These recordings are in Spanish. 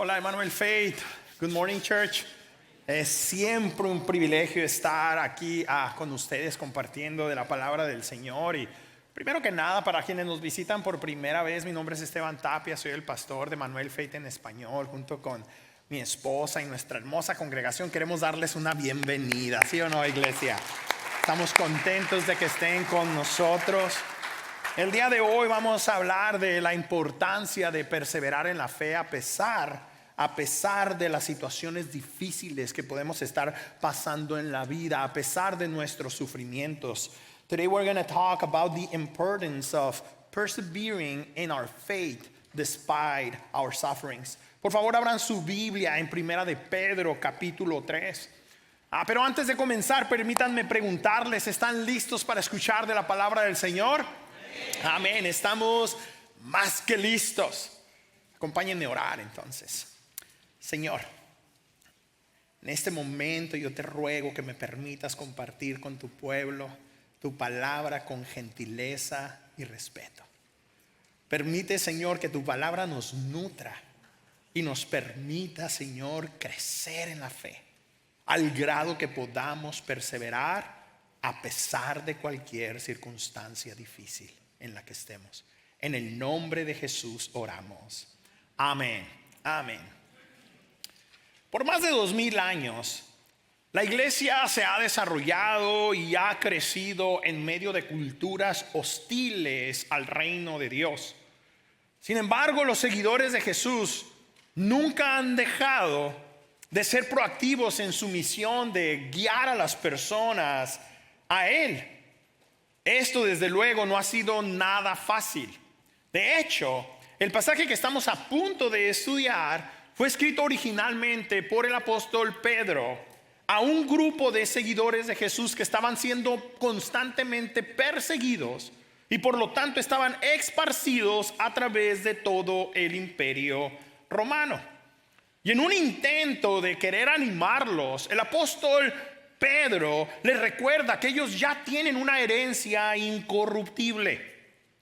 Hola, Emmanuel Faith. Good morning, church. Es siempre un privilegio estar aquí con ustedes compartiendo de la palabra del Señor. Y primero que nada, para quienes nos visitan por primera vez, mi nombre es Esteban Tapia, soy el pastor de Emmanuel Faith en español, junto con mi esposa y nuestra hermosa congregación. Queremos darles una bienvenida, ¿sí o no, iglesia? Estamos contentos de que estén con nosotros. El día de hoy vamos a hablar de la importancia de perseverar en la fe a pesar de las situaciones difíciles que podemos estar pasando en la vida, a pesar de nuestros sufrimientos. Today we're going to talk about the importance of persevering in our faith despite our sufferings. Por favor, abran su Biblia en Primera de Pedro, capítulo 3. Pero antes de comenzar, permítanme preguntarles, ¿están listos para escuchar de la palabra del Señor? Amén, estamos más que listos. Acompáñenme a orar entonces. Señor, en este momento yo te ruego que me permitas compartir con tu pueblo tu palabra con gentileza y respeto. Permite, Señor, que tu palabra nos nutra y nos permita, Señor, crecer en la fe al grado que podamos perseverar a pesar de cualquier circunstancia difícil en la que estemos. En el nombre de Jesús oramos. Amén. Amén. Por más de 2000 años, la iglesia se ha desarrollado y ha crecido en medio de culturas hostiles al reino de Dios. Sin embargo, los seguidores de Jesús nunca han dejado de ser proactivos en su misión de guiar a las personas a Él. Esto desde luego no ha sido nada fácil. De hecho, el pasaje que estamos a punto de estudiar fue escrito originalmente por el apóstol Pedro a un grupo de seguidores de Jesús que estaban siendo constantemente perseguidos y por lo tanto estaban esparcidos a través de todo el imperio romano. Y en un intento de querer animarlos, el apóstol Pedro les recuerda que ellos ya tienen una herencia incorruptible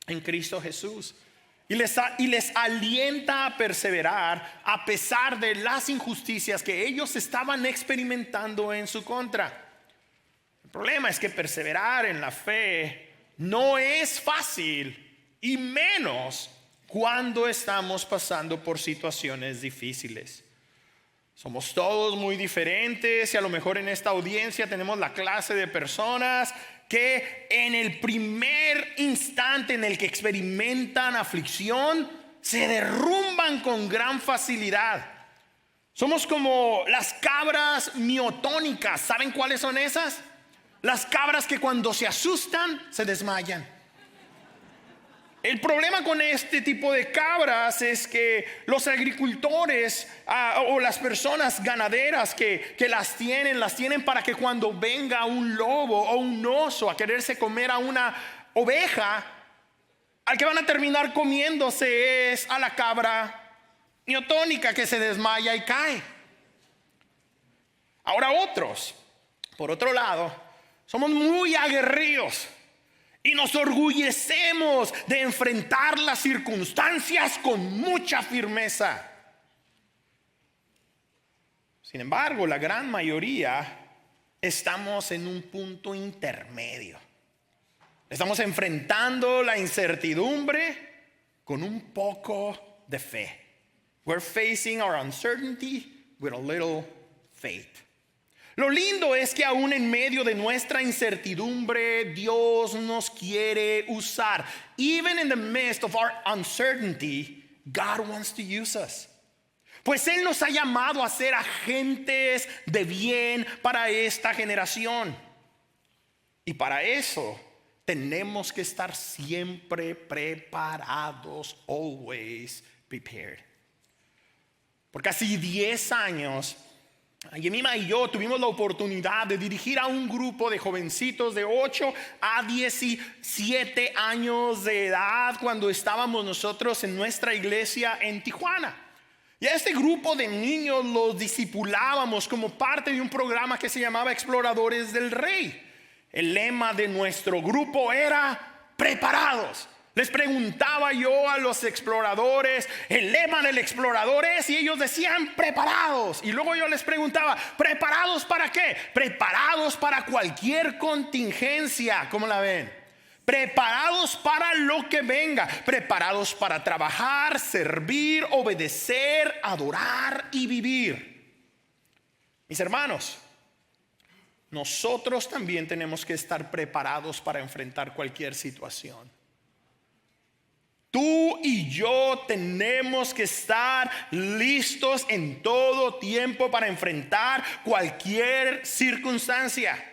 en Cristo Jesús y les alienta a perseverar a pesar de las injusticias que ellos estaban experimentando en su contra. El problema es que perseverar en la fe no es fácil, y menos cuando estamos pasando por situaciones difíciles. Somos todos muy diferentes y a lo mejor en esta audiencia tenemos la clase de personas que en el primer instante en el que experimentan aflicción se derrumban con gran facilidad. Somos como las cabras miotónicas. ¿Saben cuáles son esas? Las cabras que cuando se asustan se desmayan. El problema con este tipo de cabras es que los agricultores o las personas ganaderas que las tienen para que cuando venga un lobo o un oso a quererse comer a una oveja, al que van a terminar comiéndose es a la cabra miotónica que se desmaya y cae. Ahora otros, por otro lado, somos muy aguerridos y nos orgullecemos de enfrentar las circunstancias con mucha firmeza. Sin embargo, la gran mayoría estamos en un punto intermedio. Estamos enfrentando la incertidumbre con un poco de fe. We're facing our uncertainty with a little faith. Lo lindo es que aún en medio de nuestra incertidumbre, Dios nos quiere usar. Even in the midst of our uncertainty, God wants to use us. Pues Él nos ha llamado a ser agentes de bien para esta generación. Y para eso tenemos que estar siempre preparados, always prepared. Por casi 10 años, Yemima y yo tuvimos la oportunidad de dirigir a un grupo de jovencitos de 8 a 17 años de edad cuando estábamos nosotros en nuestra iglesia en Tijuana. Y a este grupo de niños los discipulábamos como parte de un programa que se llamaba Exploradores del Rey. El lema de nuestro grupo era preparados Les preguntaba yo a los exploradores, el lema del explorador es, y ellos decían preparados. Y luego yo les preguntaba, ¿preparados para qué? Preparados para cualquier contingencia. ¿Cómo la ven? Preparados para lo que venga, preparados para trabajar, servir, obedecer, adorar y vivir. Mis hermanos, nosotros también tenemos que estar preparados para enfrentar cualquier situación. Tú y yo tenemos que estar listos en todo tiempo para enfrentar cualquier circunstancia.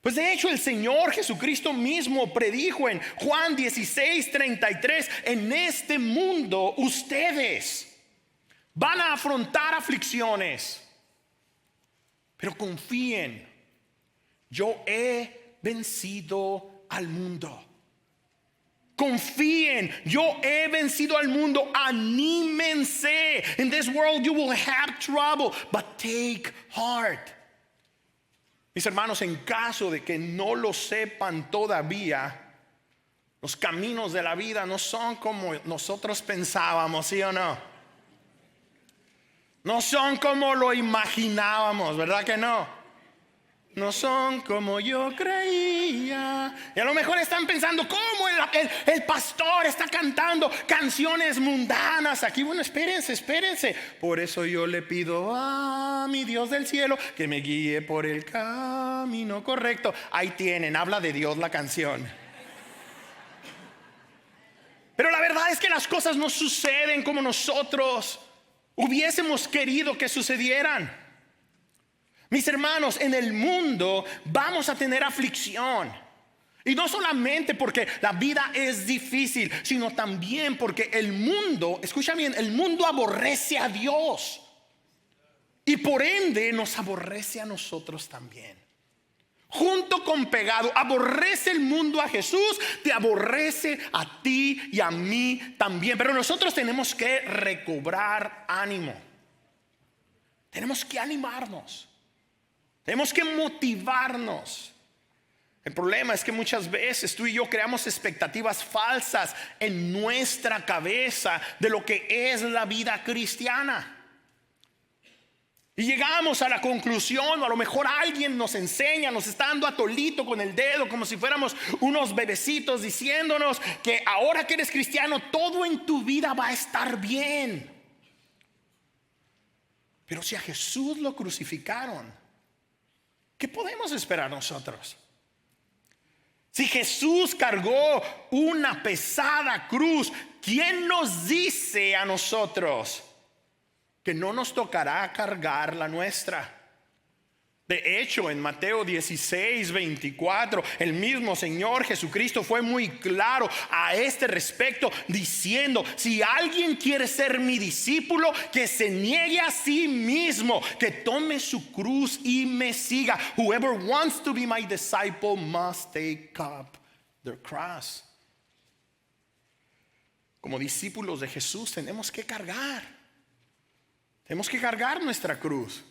Pues de hecho el Señor Jesucristo mismo predijo en Juan 16:33, en este mundo ustedes van a afrontar aflicciones, pero confíen, yo he vencido al mundo. Confíen, yo he vencido al mundo. Anímense. In this world you will have trouble, but take heart. Mis hermanos, en caso de que no lo sepan todavía, los caminos de la vida no son como nosotros pensábamos, ¿sí o no? No son como lo imaginábamos, ¿verdad que no? No son como yo creía. Y a lo mejor están pensando, ¿cómo el pastor está cantando canciones mundanas aquí? Bueno, espérense. Por eso yo le pido a mi Dios del cielo que me guíe por el camino correcto. Ahí tienen, habla de Dios la canción. Pero la verdad es que las cosas no suceden como nosotros hubiésemos querido que sucedieran. Mis hermanos, en el mundo vamos a tener aflicción. Y no solamente porque la vida es difícil, sino también porque el mundo, escucha bien, el mundo aborrece a Dios. Y por ende nos aborrece a nosotros también. Junto con pegado, aborrece el mundo a Jesús, te aborrece a ti y a mí también. Pero nosotros tenemos que recobrar ánimo. Tenemos que animarnos. Tenemos que motivarnos. El problema es que muchas veces tú y yo creamos expectativas falsas en nuestra cabeza de lo que es la vida cristiana. Y llegamos a la conclusión, o a lo mejor alguien nos enseña, nos está dando atolito con el dedo, como si fuéramos unos bebecitos, diciéndonos que ahora que eres cristiano, todo en tu vida va a estar bien. Pero si a Jesús lo crucificaron, ¿qué podemos esperar nosotros? Si Jesús cargó una pesada cruz, ¿quién nos dice a nosotros que no nos tocará cargar la nuestra? De hecho, en Mateo 16:24, el mismo Señor Jesucristo fue muy claro a este respecto, diciendo: si alguien quiere ser mi discípulo, que se niegue a sí mismo, que tome su cruz y me siga. Whoever wants to be my disciple must take up their cross. Como discípulos de Jesús tenemos que cargar nuestra cruz.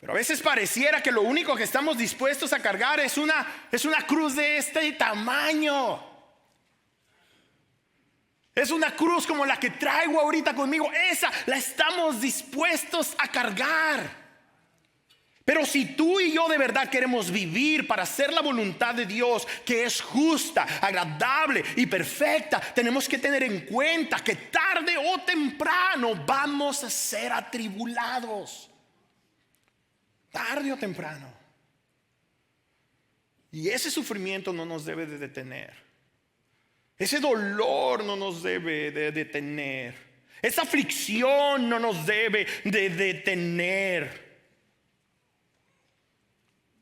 Pero a veces pareciera que lo único que estamos dispuestos a cargar es una cruz de este tamaño. Es una cruz como la que traigo ahorita conmigo. Esa la estamos dispuestos a cargar. Pero si tú y yo de verdad queremos vivir para hacer la voluntad de Dios, que es justa, agradable y perfecta, tenemos que tener en cuenta que tarde o temprano vamos a ser atribulados. Tarde o temprano. Y ese sufrimiento no nos debe de detener. Ese dolor no nos debe de detener. Esa aflicción no nos debe de detener.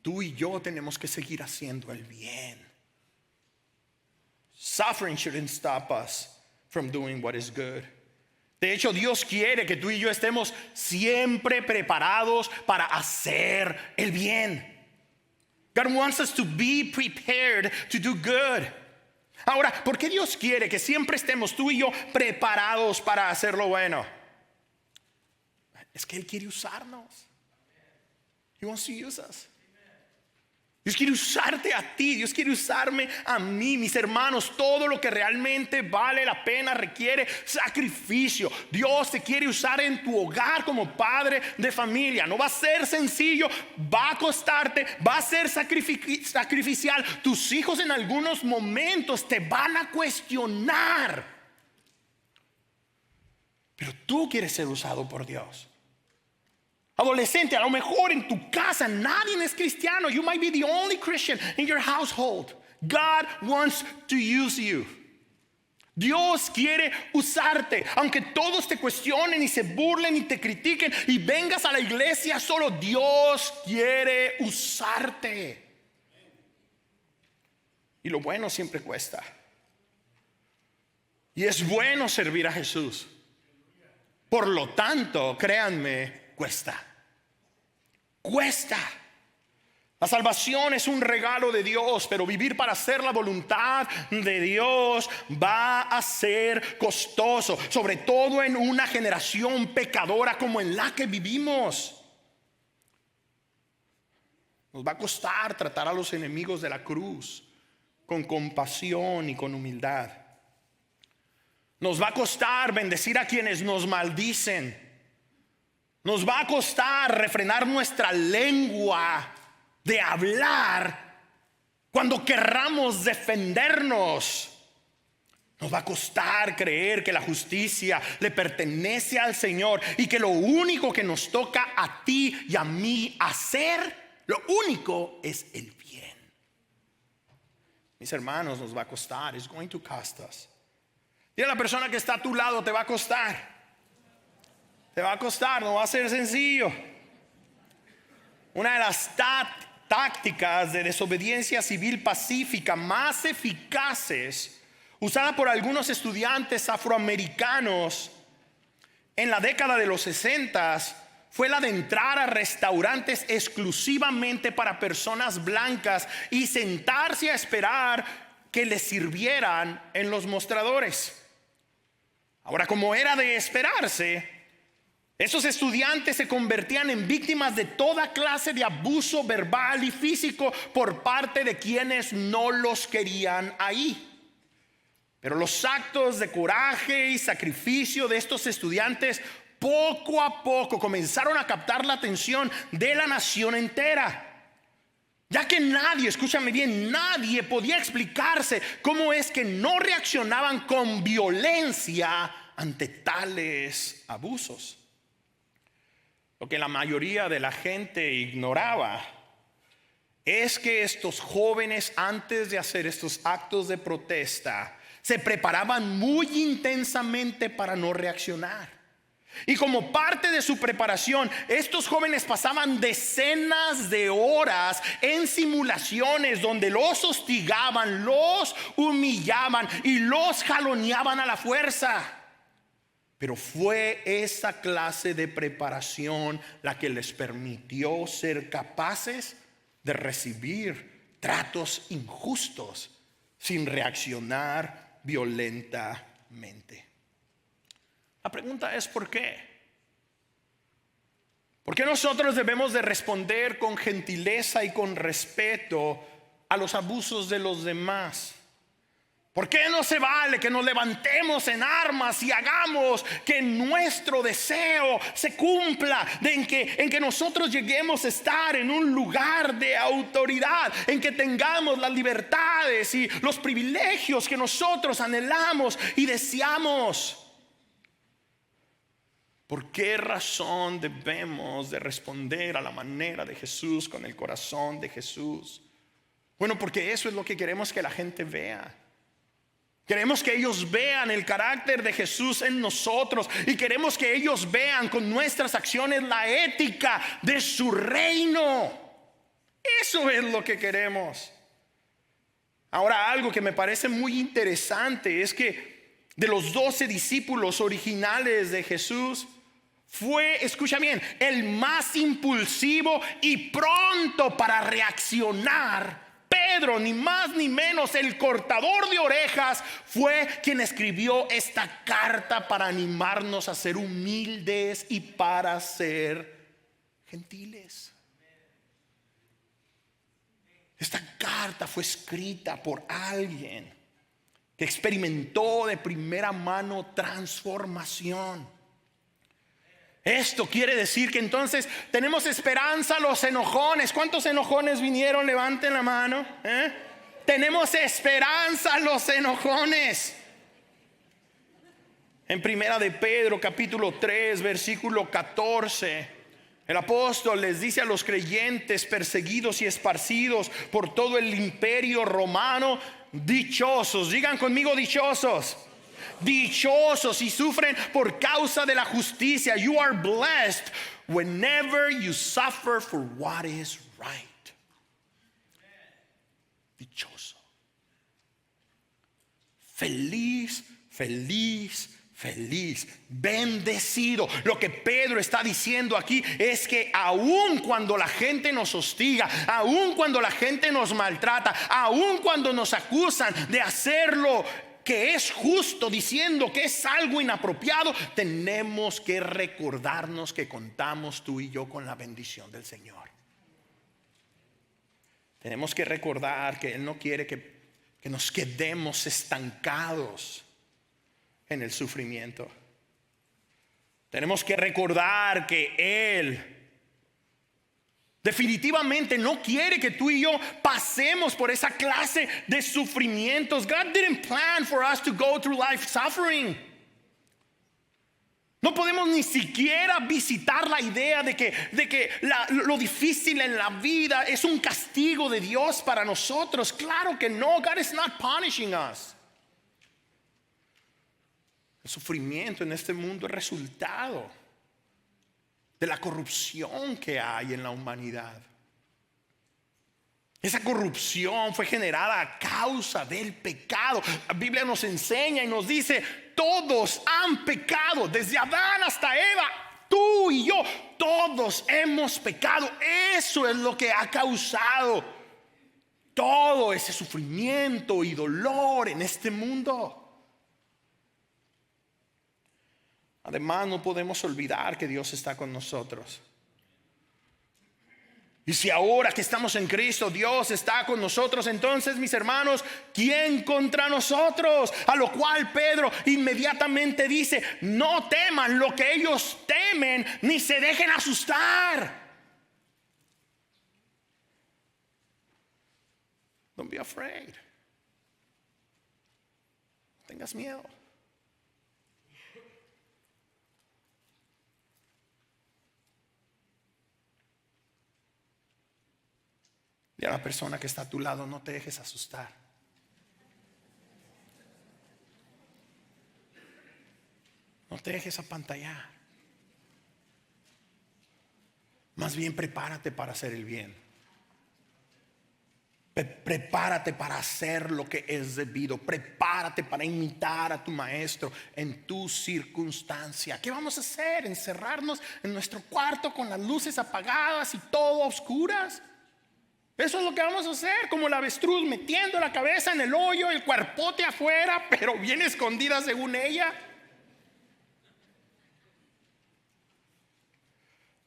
Tú y yo tenemos que seguir haciendo el bien. Suffering shouldn't stop us from doing what is good. De hecho, Dios quiere que tú y yo estemos siempre preparados para hacer el bien. God wants us to be prepared to do good. Ahora, ¿por qué Dios quiere que siempre estemos tú y yo preparados para hacer lo bueno? Es que Él quiere usarnos. He wants to use us. Dios quiere usarte a ti, Dios quiere usarme a mí, mis hermanos. Todo lo que realmente vale la pena requiere sacrificio. Dios te quiere usar en tu hogar como padre de familia. No va a ser sencillo, va a costarte, va a ser sacrificial. Tus hijos en algunos momentos te van a cuestionar, pero tú quieres ser usado por Dios. Adolescente, a lo mejor en tu casa nadie es cristiano. You might be the only Christian in your household. God wants to use you. Dios quiere usarte. Aunque todos te cuestionen y se burlen y te critiquen y vengas a la iglesia solo, Dios quiere usarte. Y lo bueno siempre cuesta. Y es bueno servir a Jesús. Por lo tanto, créanme, cuesta. Cuesta. La salvación es un regalo de Dios, pero vivir para hacer la voluntad de Dios va a ser costoso, sobre todo en una generación pecadora como en la que vivimos. Nos va a costar tratar a los enemigos de la cruz con compasión y con humildad. Nos va a costar bendecir a quienes nos maldicen. Nos va a costar refrenar nuestra lengua de hablar cuando querramos defendernos. Nos va a costar creer que la justicia le pertenece al Señor y que lo único que nos toca a ti y a mí hacer, lo único es el bien. Mis hermanos, nos va a costar. It's going to cost us. Dile a la persona que está a tu lado, te va a costar. Te va a costar, no va a ser sencillo. Una de las tácticas de desobediencia civil pacífica más eficaces usada por algunos estudiantes afroamericanos en la década de los 60 fue la de entrar a restaurantes exclusivamente para personas blancas y sentarse a esperar que les sirvieran en los mostradores. Ahora, como era de esperarse, esos estudiantes se convertían en víctimas de toda clase de abuso verbal y físico por parte de quienes no los querían ahí. Pero los actos de coraje y sacrificio de estos estudiantes poco a poco comenzaron a captar la atención de la nación entera. Ya que nadie, escúchame bien, nadie podía explicarse cómo es que no reaccionaban con violencia ante tales abusos. Lo que la mayoría de la gente ignoraba es que estos jóvenes, antes de hacer estos actos de protesta, se preparaban muy intensamente para no reaccionar. Y como parte de su preparación, estos jóvenes pasaban decenas de horas en simulaciones donde los hostigaban, los humillaban y los jaloneaban a la fuerza. Pero fue esa clase de preparación la que les permitió ser capaces de recibir tratos injustos sin reaccionar violentamente. La pregunta es ¿por qué? ¿Por qué nosotros debemos de responder con gentileza y con respeto a los abusos de los demás? ¿Por qué no se vale que nos levantemos en armas y hagamos que nuestro deseo se cumpla, en que nosotros lleguemos a estar en un lugar de autoridad, en que tengamos las libertades y los privilegios que nosotros anhelamos y deseamos? ¿Por qué razón debemos de responder a la manera de Jesús, con el corazón de Jesús? Bueno, porque eso es lo que queremos que la gente vea. Queremos que ellos vean el carácter de Jesús en nosotros y queremos que ellos vean con nuestras acciones la ética de su reino. Eso es lo que queremos. Ahora, algo que me parece muy interesante es que de los 12 discípulos originales de Jesús fue, escucha bien, el más impulsivo y pronto para reaccionar. Pedro, ni más ni menos, el cortador de orejas, fue quien escribió esta carta para animarnos a ser humildes y para ser gentiles. carta fue escrita por alguien que experimentó de primera mano transformación. Esto quiere decir que entonces tenemos esperanza a los enojones. ¿Cuántos enojones vinieron? Levanten la mano. Tenemos esperanza a los enojones. En primera de Pedro capítulo 3 versículo 14, el apóstol les dice a los creyentes perseguidos y esparcidos por todo el imperio romano: dichosos, digan conmigo, dichosos. Dichosos si sufren por causa de la justicia. You are blessed whenever you suffer for what is right. Dichoso. Feliz, feliz, feliz, bendecido. Lo que Pedro está diciendo aquí es que aun cuando la gente nos hostiga, aun cuando la gente nos maltrata, aun cuando nos acusan de hacerlo que es justo, diciendo que es algo inapropiado, tenemos que recordarnos que contamos tú y yo con la bendición del Señor. Tenemos que recordar que Él no quiere que nos quedemos estancados en el sufrimiento. Tenemos que recordar que Él definitivamente no quiere que tú y yo pasemos por esa clase de sufrimientos. God didn't plan for us to go through life suffering. No podemos ni siquiera visitar la idea de que lo difícil en la vida es un castigo de Dios para nosotros. Claro que no. God is not punishing us. El sufrimiento en este mundo es resultado de la corrupción que hay en la humanidad. Esa corrupción fue generada a causa del pecado. La Biblia nos enseña y nos dice: todos han pecado, desde Adán hasta Eva. Tú y yo, todos hemos pecado. Eso es lo que ha causado todo ese sufrimiento y dolor en este mundo. Además, no podemos olvidar que Dios está con nosotros. Y si ahora que estamos en Cristo, Dios está con nosotros, entonces, mis hermanos, ¿quién contra nosotros? A lo cual Pedro inmediatamente dice: no teman lo que ellos temen, ni se dejen asustar. Don't be afraid. No tengas miedo. Y a la persona que está a tu lado: no te dejes asustar. No te dejes apantallar. Más bien prepárate para hacer el bien. Prepárate para hacer lo que es debido. Prepárate para imitar a tu maestro en tu circunstancia. ¿Qué vamos a hacer? ¿Encerrarnos en nuestro cuarto con las luces apagadas y todo a oscuras? Eso es lo que vamos a hacer, como el avestruz, metiendo la cabeza en el hoyo, el cuerpote afuera, pero bien escondida según ella.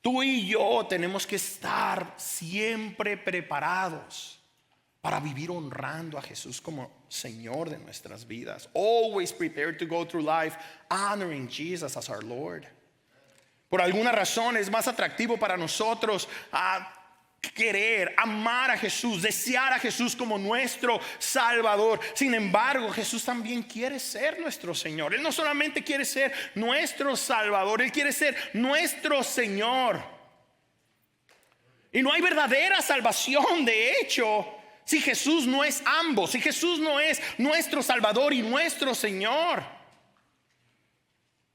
Tú y yo tenemos que estar siempre preparados para vivir honrando a Jesús como Señor de nuestras vidas. Always prepared to go through life honoring Jesus as our Lord. Por alguna razón es más atractivo para nosotros querer, amar a Jesús, desear a Jesús como nuestro Salvador. Sin embargo, Jesús también quiere ser nuestro Señor. Él no solamente quiere ser nuestro Salvador, Él quiere ser nuestro Señor. Y no hay verdadera salvación, de hecho, si Jesús no es ambos, si Jesús no es nuestro Salvador y nuestro Señor.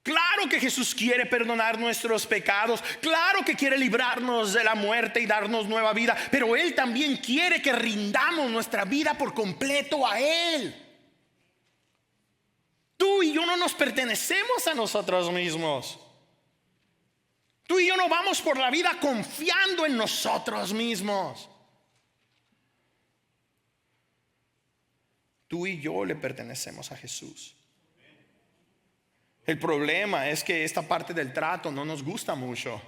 Claro que Jesús quiere perdonar nuestros pecados. Claro que quiere librarnos de la muerte y darnos nueva vida. Pero Él también quiere que rindamos nuestra vida por completo a Él. Tú y yo no nos pertenecemos a nosotros mismos. Tú y yo no vamos por la vida confiando en nosotros mismos. Tú y yo le pertenecemos a Jesús. El problema es que esta parte del trato no nos gusta mucho.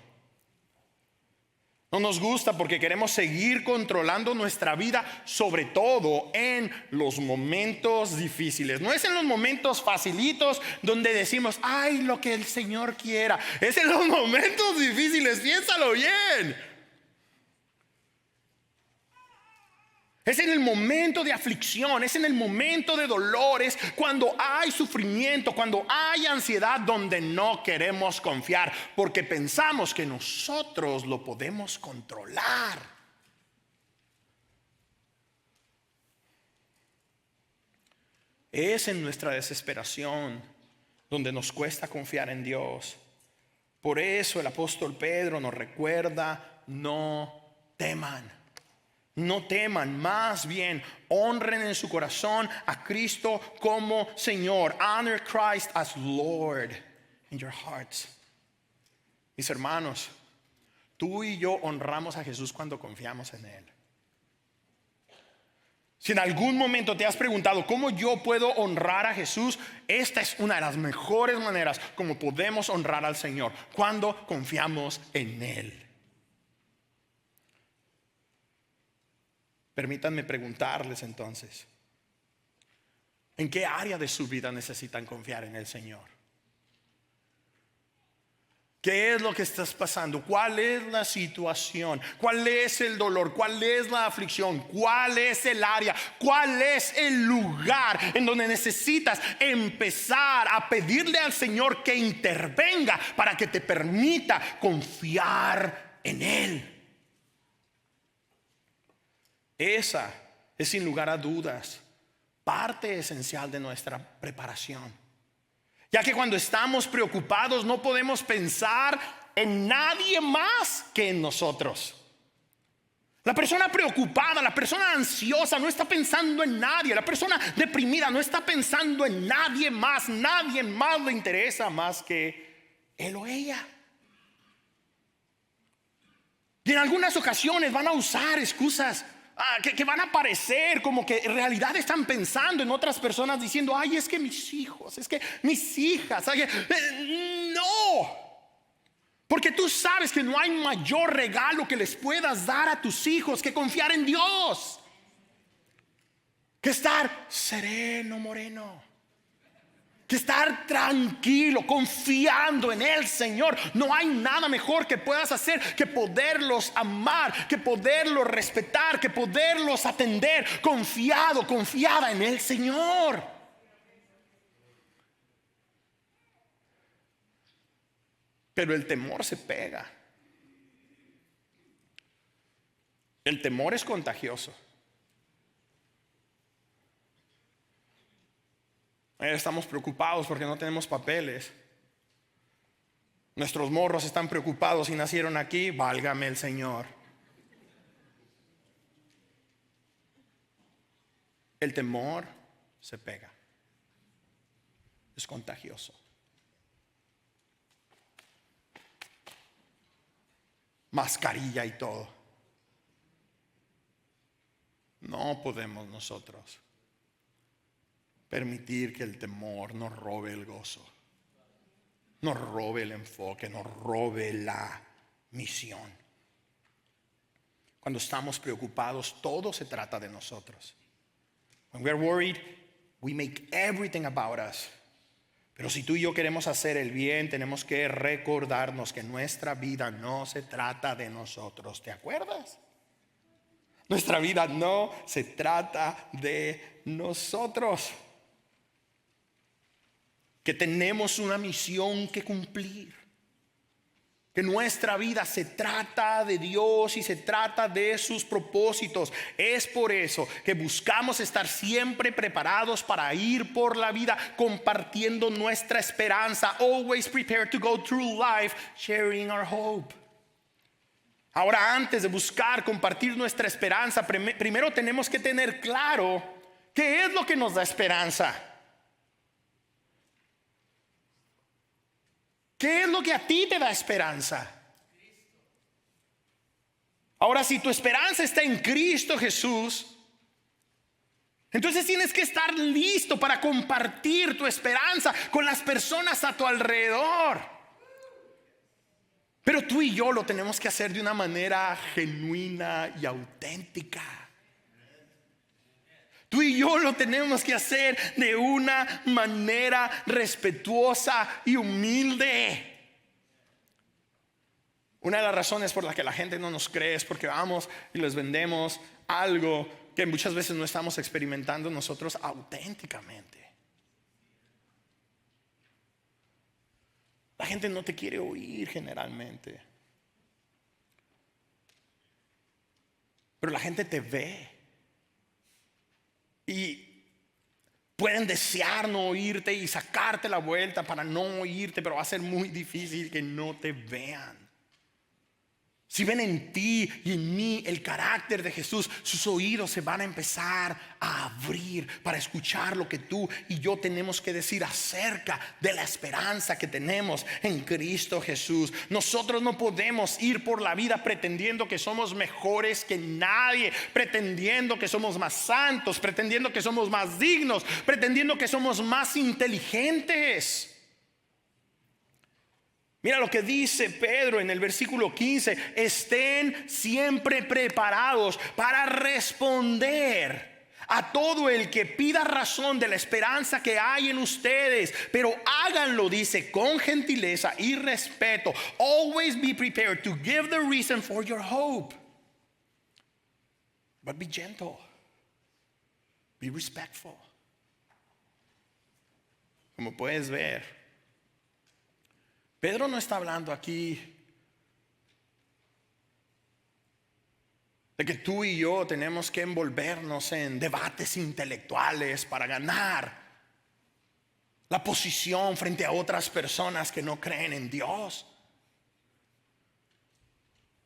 No nos gusta porque queremos seguir controlando nuestra vida, sobre todo en los momentos difíciles. No es en los momentos facilitos donde decimos, ay, lo que el Señor quiera. Es en los momentos difíciles, piénsalo bien. Es en el momento de aflicción, es en el momento de dolores, cuando hay sufrimiento, cuando hay ansiedad, donde no queremos confiar, porque pensamos que nosotros lo podemos controlar. Es en nuestra desesperación donde nos cuesta confiar en Dios. Por eso el apóstol Pedro nos recuerda, no teman. No teman, más bien honren en su corazón a Cristo como Señor. Honor Christ as Lord in your hearts. Mis hermanos, tú y yo honramos a Jesús cuando confiamos en Él. Si en algún momento te has preguntado cómo yo puedo honrar a Jesús, esta es una de las mejores maneras como podemos honrar al Señor, cuando confiamos en Él. Permítanme preguntarles entonces, ¿en qué área de su vida necesitan confiar en el Señor? ¿Qué es lo que estás pasando? ¿Cuál es la situación? ¿Cuál es el dolor? ¿Cuál es la aflicción? ¿Cuál es el área? ¿Cuál es el lugar en donde necesitas empezar a pedirle al Señor que intervenga para que te permita confiar en Él? Esa es, sin lugar a dudas, parte esencial de nuestra preparación. Ya que cuando estamos preocupados no podemos pensar en nadie más que en nosotros. La persona preocupada, la persona ansiosa no está pensando en nadie. La persona deprimida no está pensando en nadie más. Nadie más le interesa más que él o ella. Y en algunas ocasiones van a usar excusas que van a parecer como que en realidad están pensando en otras personas, diciendo, ay, es que mis hijos, es que mis hijas, no, porque tú sabes que no hay mayor regalo que les puedas dar a tus hijos que confiar en Dios, que estar sereno, moreno, que estar tranquilo, confiando en el Señor. No hay nada mejor que puedas hacer que poderlos amar, que poderlos respetar, que poderlos atender, confiada en el Señor. Pero el temor se pega. El temor es contagioso. Estamos preocupados porque no tenemos papeles. Nuestros morros están preocupados y nacieron aquí. Válgame el Señor. El temor se pega. Es contagioso. Mascarilla y todo. No podemos nosotros permitir que el temor nos robe el gozo, nos robe el enfoque, nos robe la misión. Cuando estamos preocupados, todo se trata de nosotros. When we're worried, we make everything about us. Pero si tú y yo queremos hacer el bien, tenemos que recordarnos que nuestra vida no se trata de nosotros. ¿Te acuerdas? Nuestra vida no se trata de nosotros. Que tenemos una misión que cumplir. Que nuestra vida se trata de Dios y se trata de sus propósitos. Es por eso que buscamos estar siempre preparados para ir por la vida compartiendo nuestra esperanza. Always prepared to go through life sharing our hope. Ahora, antes de buscar compartir nuestra esperanza, primero tenemos que tener claro qué es lo que nos da esperanza. ¿Qué es lo que a ti te da esperanza? Ahora, si tu esperanza está en Cristo Jesús, entonces tienes que estar listo para compartir tu esperanza con las personas a tu alrededor. Pero tú y yo lo tenemos que hacer de una manera genuina y auténtica. Tú y yo lo tenemos que hacer de una manera respetuosa y humilde. Una de las razones por las que la gente no nos cree es porque vamos y les vendemos algo que muchas veces no estamos experimentando nosotros auténticamente. La gente no te quiere oír generalmente, pero la gente te ve y pueden desear no oírte y sacarte la vuelta para no oírte, pero va a ser muy difícil que no te vean. Si ven en ti y en mí el carácter de Jesús, sus oídos se van a empezar a abrir para escuchar lo que tú y yo tenemos que decir acerca de la esperanza que tenemos en Cristo Jesús. Nosotros no podemos ir por la vida pretendiendo que somos mejores que nadie, pretendiendo que somos más santos, pretendiendo que somos más dignos, pretendiendo que somos más inteligentes. Mira lo que dice Pedro en el versículo 15: estén siempre preparados para responder a todo el que pida razón de la esperanza que hay en ustedes, pero háganlo, dice, con gentileza y respeto. Always be prepared to give the reason for your hope, but be gentle, be respectful. Como puedes ver, Pedro no está hablando aquí de que tú y yo tenemos que envolvernos en debates intelectuales para ganar la posición frente a otras personas que no creen en Dios.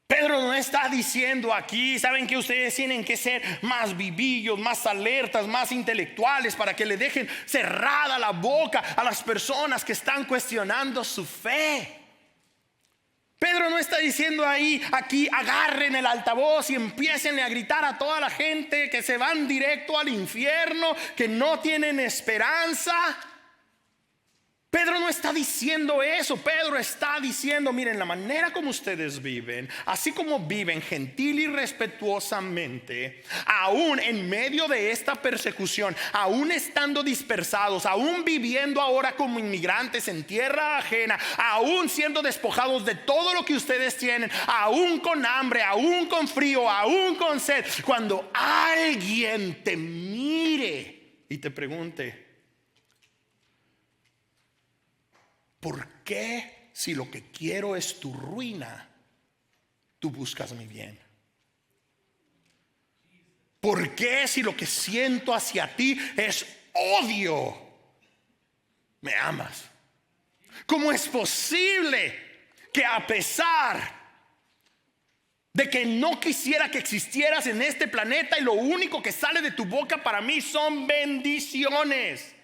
Pedro no está diciendo aquí, saben que ustedes tienen que ser más vivillos, más alertas, más intelectuales para que le dejen cerrada la boca a las personas que están cuestionando su fe. Pedro no está diciendo aquí agarren el altavoz y empiecen a gritar a toda la gente que se van directo al infierno, que no tienen esperanza. Pedro no está diciendo eso. Pedro está diciendo, miren, la manera como ustedes viven, así como viven gentil y respetuosamente, aún en medio de esta persecución, aún estando dispersados, aún viviendo ahora como inmigrantes en tierra ajena, aún siendo despojados de todo lo que ustedes tienen, aún con hambre, aún con frío, aún con sed, cuando alguien te mire y te pregunte: ¿por qué, si lo que quiero es tu ruina, tú buscas mi bien? ¿Por qué, si lo que siento hacia ti es odio, me amas? ¿Cómo es posible que, a pesar de que no quisiera que existieras en este planeta, y lo único que sale de tu boca para mí son bendiciones?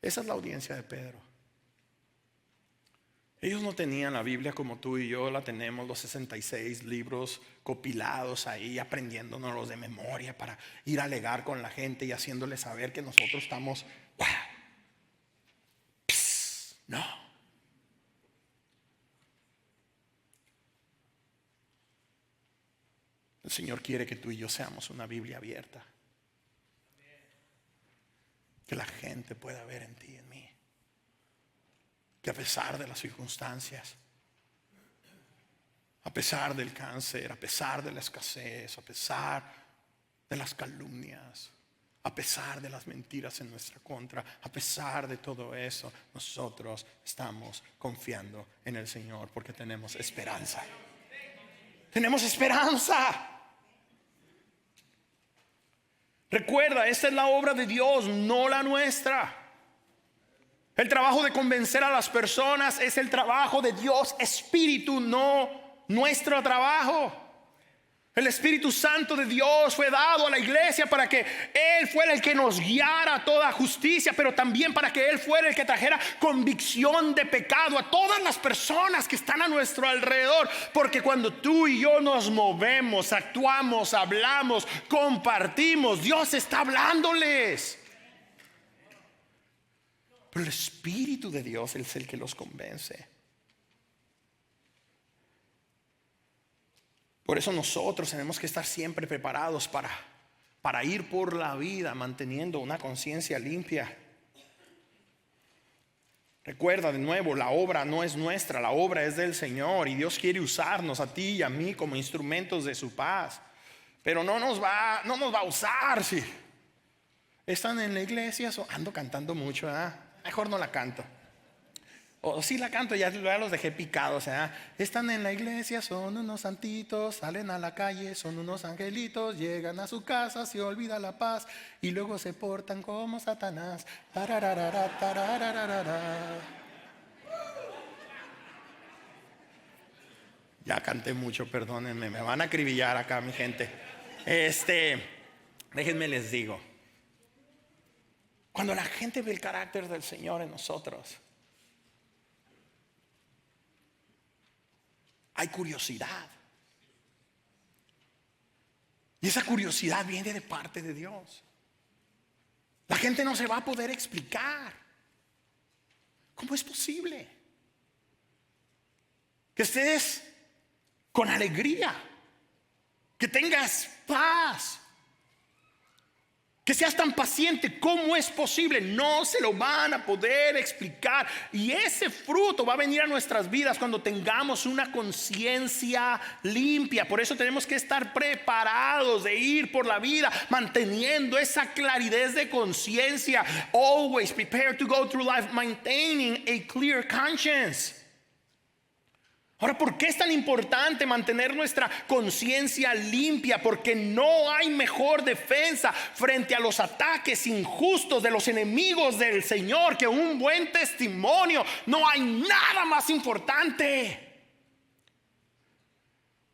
Esa es la audiencia de Pedro. Ellos no tenían la Biblia como tú y yo la tenemos, los 66 libros compilados ahí, aprendiéndonos de memoria para ir a alegar con la gente y haciéndoles saber que nosotros estamos wow. No. El Señor quiere que tú y yo seamos una Biblia abierta, que la gente pueda ver en ti y en mí, que a pesar de las circunstancias, a pesar del cáncer, a pesar de la escasez, a pesar de las calumnias, a pesar de las mentiras en nuestra contra, a pesar de todo eso, nosotros estamos confiando en el Señor porque tenemos esperanza. Tenemos esperanza. Recuerda, esta es la obra de Dios, no la nuestra. El trabajo de convencer a las personas es el trabajo de Dios Espíritu, no nuestro trabajo. El Espíritu Santo de Dios fue dado a la iglesia para que Él fuera el que nos guiara a toda justicia, pero también para que Él fuera el que trajera convicción de pecado a todas las personas que están a nuestro alrededor. Porque cuando tú y yo nos movemos, actuamos, hablamos, compartimos, Dios está hablándoles. Pero el Espíritu de Dios es el que los convence. Por eso nosotros tenemos que estar siempre preparados para ir por la vida manteniendo una conciencia limpia. Recuerda de nuevo, la obra no es nuestra, la obra es del Señor, y Dios quiere usarnos a ti y a mí como instrumentos de su paz. Pero no nos va a usar si están en la iglesia. Ando cantando mucho, ¿verdad? Mejor no la canto. O sí la canto, ya los dejé picados, ¿verdad? Están en la iglesia, son unos santitos, salen a la calle, son unos angelitos, llegan a su casa, se olvida la paz y luego se portan como Satanás. Tararara, tararara. Ya canté mucho, perdónenme, me van a acribillar acá mi gente. Déjenme les digo, cuando la gente ve el carácter del Señor en nosotros, hay curiosidad. Y esa curiosidad viene de parte de Dios. La gente no se va a poder explicar. ¿Cómo es posible que estés con alegría, que tengas paz, que seas tan paciente? ¿Cómo es posible? No se lo van a poder explicar. Y ese fruto va a venir a nuestras vidas cuando tengamos una conciencia limpia. Por eso tenemos que estar preparados de ir por la vida manteniendo esa claridad de conciencia. Always prepare to go through life maintaining a clear conscience. Ahora, ¿por qué es tan importante mantener nuestra conciencia limpia? Porque no hay mejor defensa frente a los ataques injustos de los enemigos del Señor que un buen testimonio. No hay nada más importante.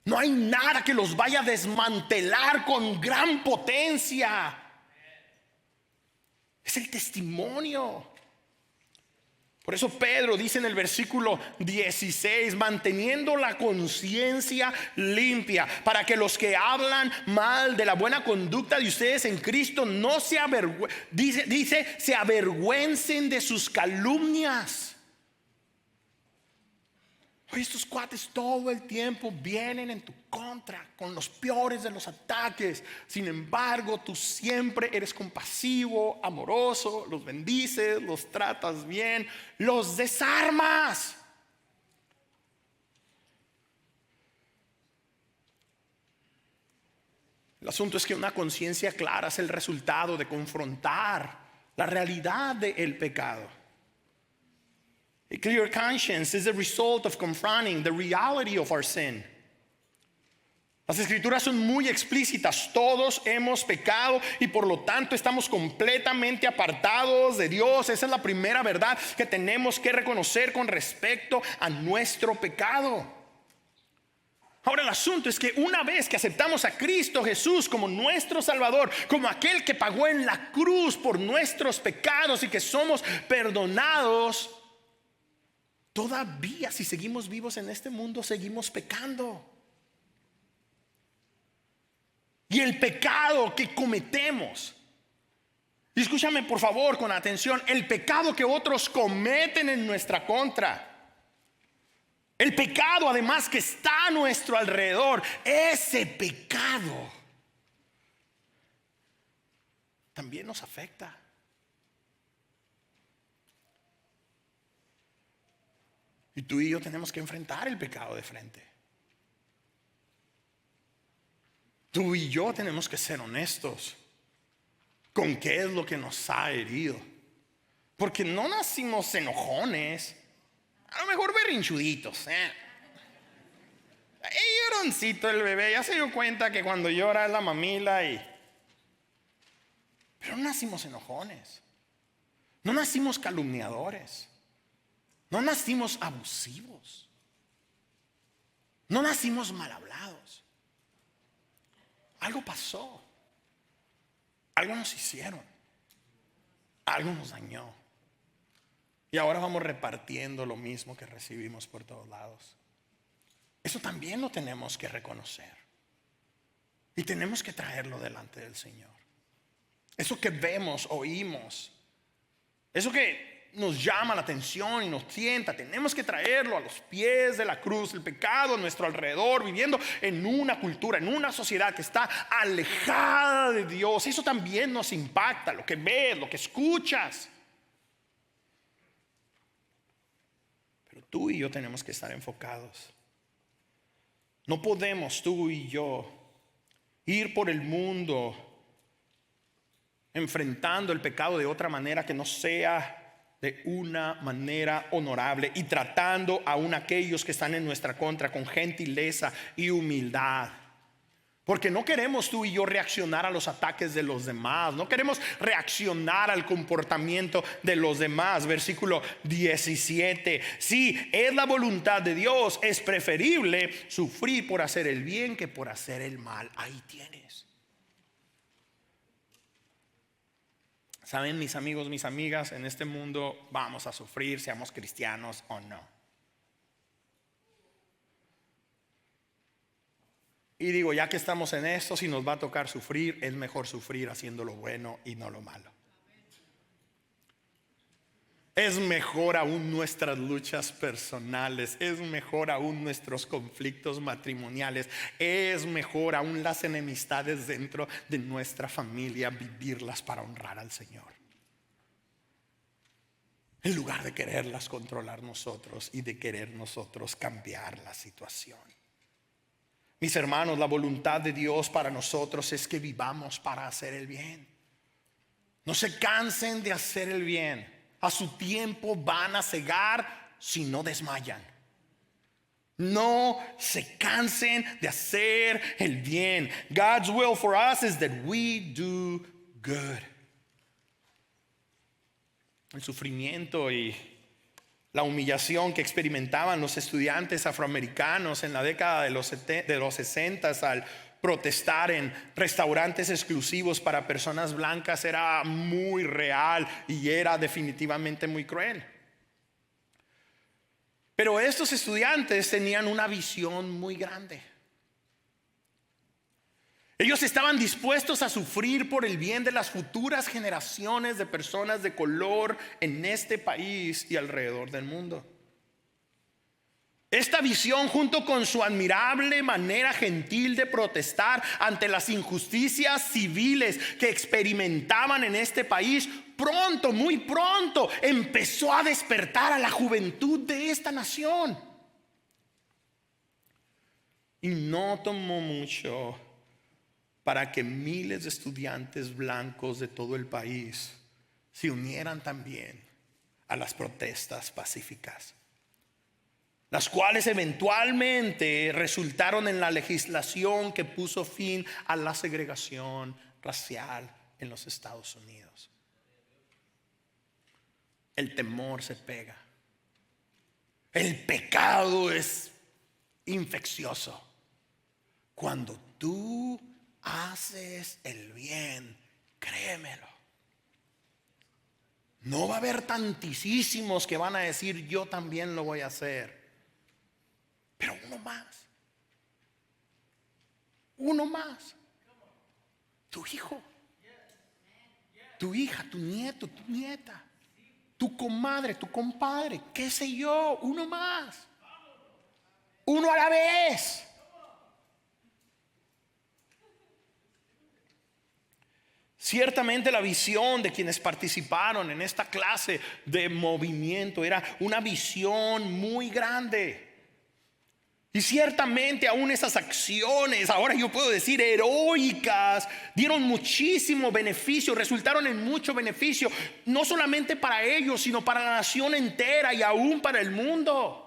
No hay nada que los vaya a desmantelar con gran potencia. Es el testimonio. Por eso Pedro dice en el versículo 16, manteniendo la conciencia limpia, para que los que hablan mal de la buena conducta de ustedes en Cristo no se se avergüencen de sus calumnias. Oye, estos cuates todo el tiempo vienen en tu contra con los peores de los ataques. Sin embargo, tú siempre eres compasivo, amoroso, los bendices, los tratas bien, los desarmas. El asunto es que una conciencia clara es el resultado de confrontar la realidad del pecado. A clear conscience is the result of confronting the reality of our sin. Las escrituras son muy explícitas. Todos hemos pecado y por lo tanto estamos completamente apartados de Dios. Esa es la primera verdad que tenemos que reconocer con respecto a nuestro pecado. Ahora el asunto es que una vez que aceptamos a Cristo Jesús como nuestro Salvador, como aquel que pagó en la cruz por nuestros pecados y que somos perdonados, todavía si seguimos vivos en este mundo seguimos pecando. Y el pecado que cometemos, y escúchame por favor con atención, el pecado que otros cometen en nuestra contra, el pecado además que está a nuestro alrededor, ese pecado también nos afecta. Y tú y yo tenemos que enfrentar el pecado de frente. Tú y yo tenemos que ser honestos con qué es lo que nos ha herido. Porque no nacimos enojones, a lo mejor berrinchuditos. Lloroncito el bebé, ya se dio cuenta que cuando llora es la mamila pero no nacimos enojones. No nacimos calumniadores. No nacimos abusivos. No nacimos mal hablados. Algo pasó. Algo nos hicieron. Algo nos dañó. Y ahora vamos repartiendo lo mismo que recibimos por todos lados. Eso también lo tenemos que reconocer. Y tenemos que traerlo delante del Señor. Eso que vemos, oímos. Eso que nos llama la atención y nos tienta. Tenemos que traerlo a los pies de la cruz, el pecado a nuestro alrededor, viviendo en una cultura, en una sociedad que está alejada de Dios. Eso también nos impacta, lo que ves, lo que escuchas. Pero tú y yo tenemos que estar enfocados. No podemos tú y yo ir por el mundo enfrentando el pecado de otra manera que no sea de una manera honorable, y tratando aún aquellos que están en nuestra contra con gentileza y humildad. Porque no queremos tú y yo reaccionar a los ataques de los demás. No queremos reaccionar al comportamiento de los demás. Versículo 17. Si es la voluntad de Dios, es preferible sufrir por hacer el bien que por hacer el mal. Ahí tienes. Saben, mis amigos, mis amigas, en este mundo vamos a sufrir, seamos cristianos o no. Y digo, ya que estamos en esto, si nos va a tocar sufrir, es mejor sufrir haciendo lo bueno y no lo malo. Es mejor aún nuestras luchas personales, es mejor aún nuestros conflictos matrimoniales, es mejor aún las enemistades dentro de nuestra familia, vivirlas para honrar al Señor, en lugar de quererlas controlar nosotros y de querer nosotros cambiar la situación. Mis hermanos, la voluntad de Dios para nosotros es que vivamos para hacer el bien. No se cansen de hacer el bien. A su tiempo van a cegar si no desmayan. No se cansen de hacer el bien. God's will for us is that we do good. El sufrimiento y la humillación que experimentaban los estudiantes afroamericanos en la década de los 60 al protestar en restaurantes exclusivos para personas blancas era muy real y era definitivamente muy cruel. Pero estos estudiantes tenían una visión muy grande. Ellos estaban dispuestos a sufrir por el bien de las futuras generaciones de personas de color en este país y alrededor del mundo. Esta visión, junto con su admirable manera gentil de protestar ante las injusticias civiles que experimentaban en este país, pronto, muy pronto, empezó a despertar a la juventud de esta nación. Y no tomó mucho para que miles de estudiantes blancos de todo el país se unieran también a las protestas pacíficas, las cuales eventualmente resultaron en la legislación que puso fin a la segregación racial en los Estados Unidos. El temor se pega. El pecado es infeccioso. Cuando tú haces el bien, créemelo, no va a haber tantísimos que van a decir yo también lo voy a hacer. Pero uno más, tu hijo, tu hija, tu nieto, tu nieta, tu comadre, tu compadre, qué sé yo, uno más, uno a la vez. Ciertamente la visión de quienes participaron en esta clase de movimiento era una visión muy grande. Y ciertamente aún esas acciones, ahora yo puedo decir heroicas, dieron muchísimo beneficio, resultaron en mucho beneficio, no solamente para ellos, sino para la nación entera y aún para el mundo.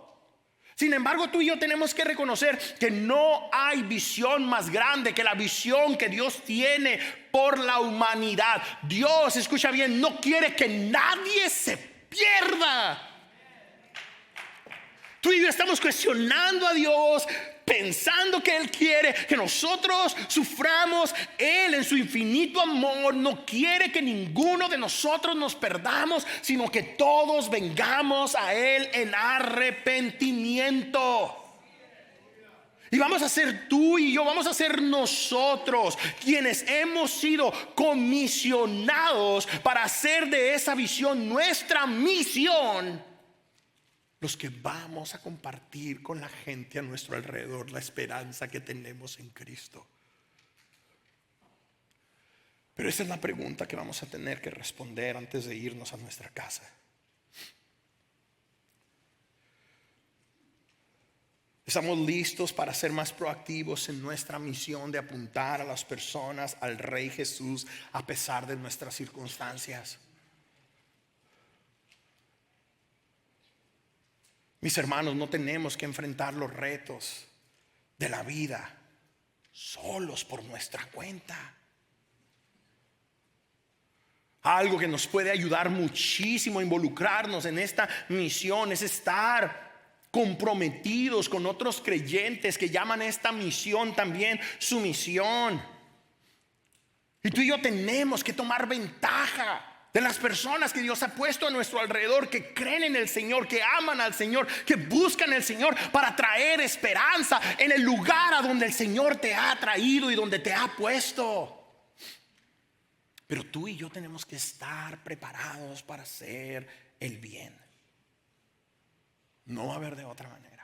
Sin embargo, tú y yo tenemos que reconocer que no hay visión más grande que la visión que Dios tiene por la humanidad. Dios, escucha bien, no quiere que nadie se pierda. Tú y yo estamos cuestionando a Dios, pensando que Él quiere que nosotros suframos. Él en su infinito amor no quiere que ninguno de nosotros nos perdamos, sino que todos vengamos a Él en arrepentimiento. Y vamos a ser tú y yo, vamos a ser nosotros quienes hemos sido comisionados para hacer de esa visión nuestra misión. Los que vamos a compartir con la gente a nuestro alrededor la esperanza que tenemos en Cristo. Pero esa es la pregunta que vamos a tener que responder antes de irnos a nuestra casa. ¿Estamos listos para ser más proactivos en nuestra misión de apuntar a las personas al Rey Jesús a pesar de nuestras circunstancias? Mis hermanos, no tenemos que enfrentar los retos de la vida solos por nuestra cuenta. Algo que nos puede ayudar muchísimo a involucrarnos en esta misión es estar comprometidos con otros creyentes que llaman a esta misión también su misión. Y tú y yo tenemos que tomar ventaja de las personas que Dios ha puesto a nuestro alrededor, que creen en el Señor, que aman al Señor, que buscan al Señor para traer esperanza en el lugar a donde el Señor te ha traído y donde te ha puesto. Pero tú y yo tenemos que estar preparados para hacer el bien. No va a haber de otra manera.